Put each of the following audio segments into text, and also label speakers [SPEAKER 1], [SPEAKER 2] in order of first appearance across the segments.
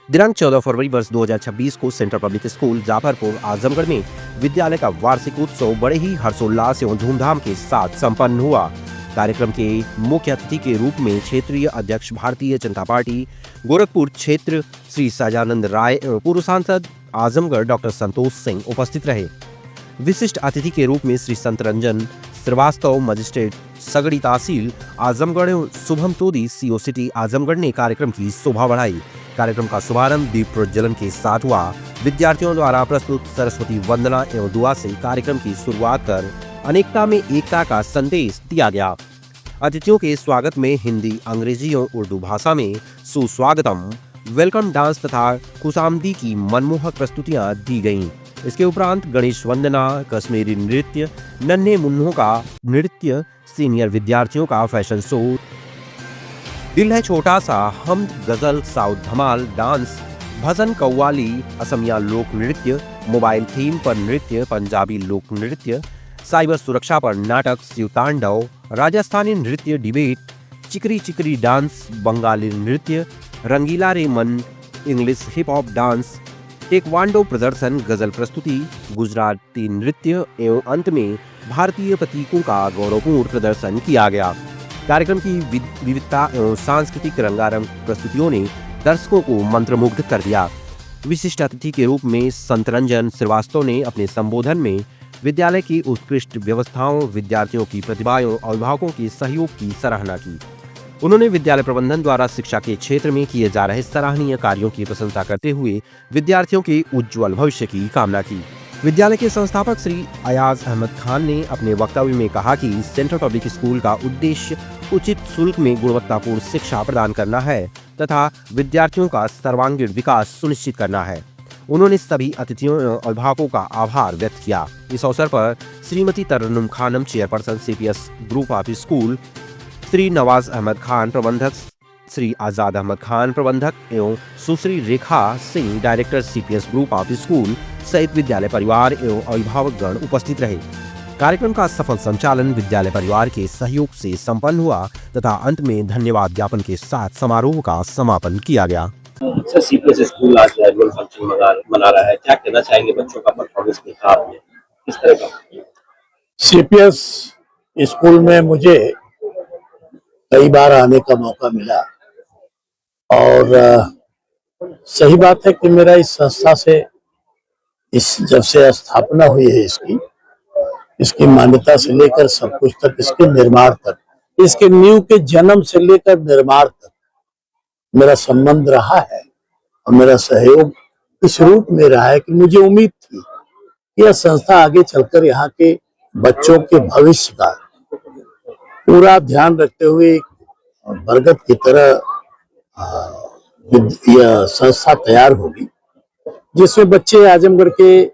[SPEAKER 1] दिनांक 14 फरवरी वर्ष 2026 को central public school Jafarpur Azamgarh में विद्यालय का वार्षिक उत्सव बड़े ही हर्षोल्लास एवं धूमधाम के साथ संपन्न हुआ। कार्यक्रम के मुख्य अतिथि के रूप में क्षेत्रीय अध्यक्ष भारतीय जनता पार्टी गोरखपुर क्षेत्र श्री सजानंद राय एवं पूर्व सांसद आजमगढ़ डॉक्टर संतोष सिंह उपस्थित रहे। विशिष्ट अतिथि के रूप में श्री संत रंजन श्रीवास्तव मजिस्ट्रेट सगड़ी तहसील आजमगढ़ एवं शुभम तोदी सीओ सिटी आजमगढ़ ने कार्यक्रम की शोभा बढ़ाई। कार्यक्रम का शुभारंभ दीप प्रज्वलन के साथ हुआ। विद्यार्थियों द्वारा प्रस्तुत सरस्वती वंदना एवं दुआ से कार्यक्रम की शुरुआत कर अनेकता में एकता का संदेश दिया गया। अतिथियों के स्वागत में हिंदी, अंग्रेजी और उर्दू भाषा में सुस्वागतम, वेलकम डांस तथा खुशामदी की मनमोहक प्रस्तुतियां दी गईं। इसके उपरांत गणेश वंदना, कश्मीरी नृत्य, नन्हे मुन्नों का नृत्य, सीनियर विद्यार्थियों का फैशन शो, दिल है छोटा सा, हमद, गजल, साउथ धमाल, डांस, भजन, कव्वाली, असमिया लोक नृत्य, मोबाइल थीम पर नृत्य, पंजाबी लोक नृत्य, साइबर सुरक्षा पर नाटक, शिवतांडव, राजस्थानी नृत्य, डिबेट, चिकरी चिकरी डांस, बंगाली नृत्य, रंगीला रे मन, English hip hop dance, taekwondo प्रदर्शन, गजल प्रस्तुति, गुजराती नृत्य एवं अंत में भारतीय प्रतीकों का गौरवपूर्ण प्रदर्शन किया गया। कार्यक्रम की विविधता एवं सांस्कृतिक रंगारंग प्रस्तुतियों ने दर्शकों को मंत्रमुग्ध कर दिया। विशिष्ट अतिथि के रूप में संत रंजन श्रीवास्तव ने अपने संबोधन में विद्यालय की उत्कृष्ट व्यवस्थाओं, विद्यार्थियों की प्रतिभाओं और अभिभावकों के सहयोग की सराहना की। उन्होंने विद्यालय प्रबंधन द्वारा शिक्षा के क्षेत्र में किए जा रहे सराहनीय कार्यों की प्रशंसा करते हुए विद्यार्थियों के उज्जवल भविष्य की कामना की। विद्यालय के संस्थापक श्री अयाज अहमद खान ने अपने वक्तव्य में कहा कि सेंट्रल पब्लिक स्कूल का उद्देश्य उचित शुल्क में गुणवत्तापूर्ण शिक्षा प्रदान करना है तथा विद्यार्थियों का सर्वांगीण विकास सुनिश्चित करना है। उन्होंने सभी अतिथियों और अभिभावकों का आभार व्यक्त किया। इस अवसर पर Shrimati Tarannum Khanam, chairperson CPS group of school, Shri Nawaz Ahmad Khan प्रबंधक, श्री आजाद अहमद खान प्रबंधक एवं Sushri Rekha Singh director CPS group of school सहित विद्यालय परिवार एवं अभिभावकगण उपस्थित रहे। कार्यक्रम का सफल संचालन विद्यालय परिवार के सहयोग से संपन्न हुआ तथा अंत में धन्यवाद ज्ञापन के साथ समारोह का समापन किया गया।
[SPEAKER 2] सर, सीपीएस स्कूल आज एनुअल फंक्शन मना रहा है, क्या कहना चाहेंगे? बच्चों का परफॉर्मेंस देखा आपने, किस तरह का?
[SPEAKER 3] सीपीएस स्कूल में मुझे कई बार आने का मौका मिला और सही बात है कि मेरा इस संस्था से जब से स्थापना हुई है इसकी मान्यता से लेकर सब कुछ तक, इसके निर्माण तक, इसके नींव के जन्म से लेकर निर्माण तक मेरा संबंध रहा है और मेरा सहयोग इस रूप में रहा है कि मुझे उम्मीद थी कि यह संस्था आगे चलकर यहाँ के बच्चों के भविष्य का पूरा ध्यान रखते हुए बरगद की तरह यह संस्था तैयार होगी, जिसमें बच्चे आजमगढ़ के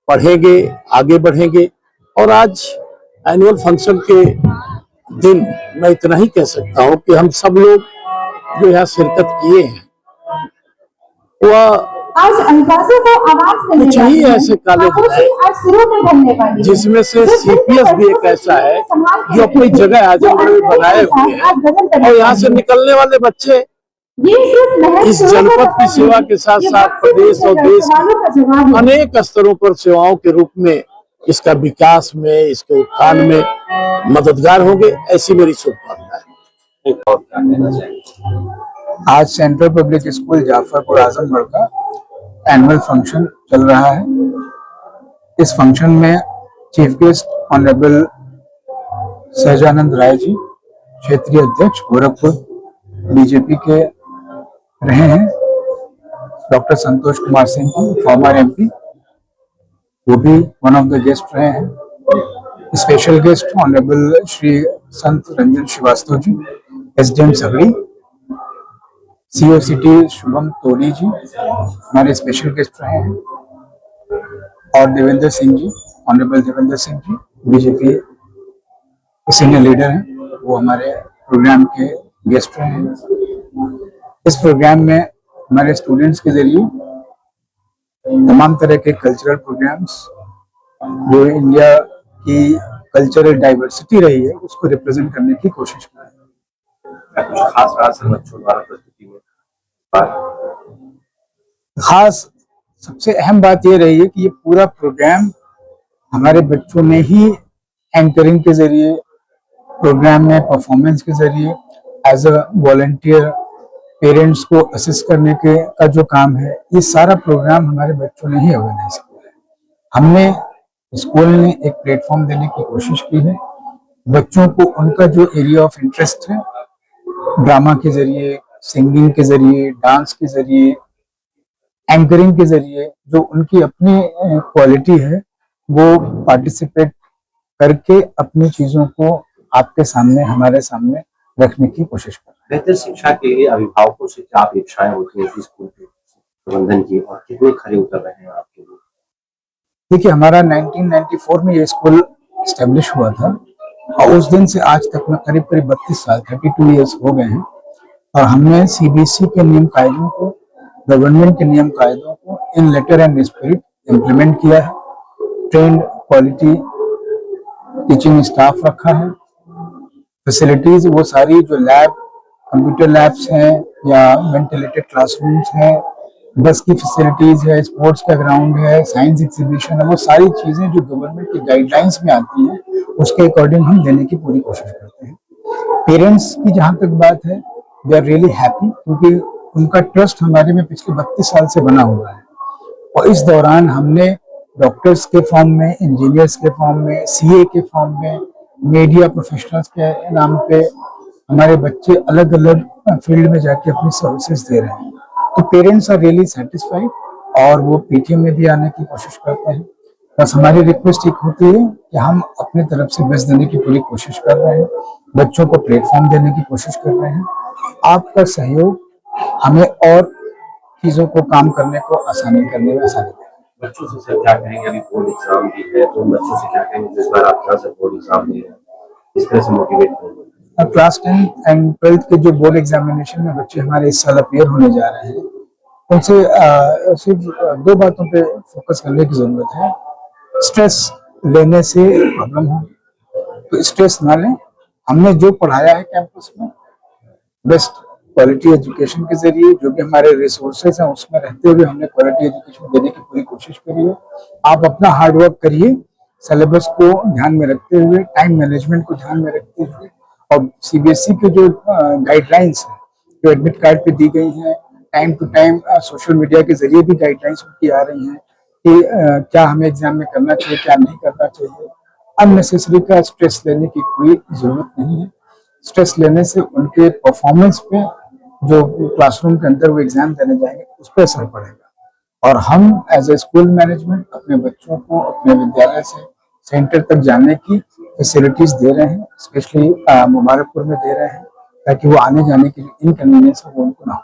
[SPEAKER 3] पढ़ेंगे, आगे बढ़ेंगे। और आज एनुअल फंक्शन के दिन मैं इतना ही कह सकता हूँ कि हम सब लोग जो यहाँ शिरकत किए हैं वह कुछ ही ऐसे कॉलेज है जिसमें से सीपीएस भी एक ऐसा है जो अपनी जगह आजमगढ़ में बनाए हुए हैं और यहाँ से निकलने वाले बच्चे इस जनपद की सेवा के साथ साथ प्रदेश और देश के अनेक स्तरों पर सेवाओं के रूप में इसका विकास में, इसके उत्थान में मददगार होंगे, ऐसी मेरी शुभकामना है।
[SPEAKER 4] आज central public school Jafarpur Azamgarh का एनुअल फंक्शन चल रहा है। इस फंक्शन में chief guest honourable Sajanand Rai ji, क्षेत्रीय अध्यक्ष गोरखपुर बीजेपी के रहे हैं, doctor Santosh Kumar Singh ji farmer MP, वो भी वन ऑफ द गेस्ट रहे हैं। Special guest honourable Shri Sant Ranjan Srivastava ji, SDM Sagri, CO city Shubham Todi ji हमारे स्पेशल गेस्ट रहे हैं, और Devendra Singh ji, honourable Devendra Singh ji BJP senior leader हैं, वो हमारे प्रोग्राम के गेस्ट रहे हैं। इस प्रोग्राम में हमारे स्टूडेंट्स के जरिए तमाम तरह के कल्चरल प्रोग्राम्स, जो इंडिया की कल्चरल डाइवर्सिटी रही है, उसको रिप्रेजेंट करने की कोशिश कर रहे हैं।
[SPEAKER 2] खास बच्चों द्वारा प्रस्तुति में
[SPEAKER 4] खास सबसे अहम बात ये रही है कि ये पूरा प्रोग्राम हमारे बच्चों ने ही एंकरिंग के जरिए, प्रोग्राम में परफॉर्मेंस के जरिए, एज अ वॉलंटियर पेरेंट्स को असिस्ट करने के का जो काम है, ये सारा प्रोग्राम हमारे बच्चों ने ही ऑर्गेनाइज किया है। हमने स्कूल ने एक प्लेटफॉर्म देने की कोशिश की है बच्चों को, उनका जो एरिया ऑफ इंटरेस्ट है, ड्रामा के जरिए, सिंगिंग के जरिए, डांस के जरिए, एंकरिंग के जरिए जो उनकी अपनी क्वालिटी है, वो पार्टिसिपेट करके अपनी चीजों को आपके सामने, हमारे सामने रखने की कोशिश कर रहे हैं।
[SPEAKER 2] बेहतर शिक्षा के लिए अभिभावकों से क्या अपेक्षाएं होती हैं स्कूल के प्रबंधन की, और कितने खरे उतर रहे हैं आपके लिए?
[SPEAKER 4] देखिए, हमारा 1994 में ये स्कूल स्टेब्लिश हुआ था और उस दिन से आज तक में करीब करीब 32 साल, 32 ईयर्स हो गए हैं, और हमने सीबीएसई के नियम कायदों को, गवर्नमेंट के नियम कायदों को इन लेटर एंड स्पिरिट इम्प्लीमेंट किया है। ट्रेंड क्वालिटी टीचिंग स्टाफ रखा है। फैसिलिटीज वो सारी जो लैब, कंप्यूटर लैब्स हैं या वेंटिलेटेड क्लासरूम्स हैं, बस की फैसिलिटीज है, स्पोर्ट्स का ग्राउंड है, साइंस एग्जीबिशन है, वो सारी चीजें जो गवर्नमेंट की गाइडलाइंस में आती हैं उसके अकॉर्डिंग हम देने की पूरी कोशिश करते हैं। पेरेंट्स की जहां तक बात है, दे आर रियली हैप्पी, क्योंकि उनका ट्रस्ट हमारे में पिछले 32 साल से बना हुआ है। और इस दौरान हमने डॉक्टर्स के फॉर्म में, इंजीनियर्स के फॉर्म में, सीए के फॉर्म में, मीडिया प्रोफेशनल्स के नाम पे हमारे बच्चे अलग अलग फील्ड में जाके अपनी सर्विसेज दे रहे हैं। तो पेरेंट्स आर रियली सेटिस्फाइड और वो पीटीएम में भी आने की कोशिश करते हैं। बस हमारी रिक्वेस्ट एक होती है कि हम अपनी तरफ से बेस्ट देने की पूरी कोशिश कर रहे हैं, बच्चों को प्लेटफॉर्म देने की कोशिश कर रहे हैं। आपका सहयोग हमें और चीजों को काम करने को आसानी करने में आसानी देगा।
[SPEAKER 2] बच्चों से सर क्या कहेंगे? अभी बोर्ड एग्जाम भी है, तो बच्चों से क्या कहेंगे जिस बार आप यहाँ से बोर्ड एग्जाम दे रहे हैं, इस तरह से मोटिवेट करेंगे?
[SPEAKER 4] क्लास 10 एंड 12th के जो बोर्ड एग्जामिनेशन में बच्चे हमारे इस साल अपियर होने जा रहे हैं, उनसे सिर्फ दो बातों पे फोकस करने की जरूरत है। स्ट्रेस लेने से प्रॉब्लम हो तो स्ट्रेस ना लें। हमने जो पढ़ाया है कैंपस में, बेस्ट क्वालिटी एजुकेशन के जरिए, जो भी हमारे रिसोर्सेज हैं उसमें रहते हुए हमने क्वालिटी एजुकेशन देने की पूरी कोशिश करी है। आप अपना हार्डवर्क करिए, सिलेबस को ध्यान में रखते हुए, टाइम मैनेजमेंट को ध्यान में रखते हुए, और सीबीएसई के जो गाइडलाइंस है, जो एडमिट कार्ड पे दी गई हैं, time to time social media के जरिए भी गाइडलाइंस उनकी आ रही हैं कि क्या हमें एग्जाम में करना चाहिए, क्या नहीं करना चाहिए। अननेसेसरी का स्ट्रेस लेने की कोई जरूरत नहीं है। स्ट्रेस लेने से उनके परफॉर्मेंस पे, जो क्लासरूम के अंदर वो एग्जाम देने जाएंगे, उस पर असर पड़ेगा। और हम एज ए स्कूल मैनेजमेंट अपने बच्चों को अपने विद्यालय से सेंटर तक जाने की फैसिलिटीज दे रहे हैं, स्पेशली मुबारकपुर में दे रहे हैं, ताकि वो आने जाने के लिए इनकन्वीनियंस हो, वो उनको ना हो।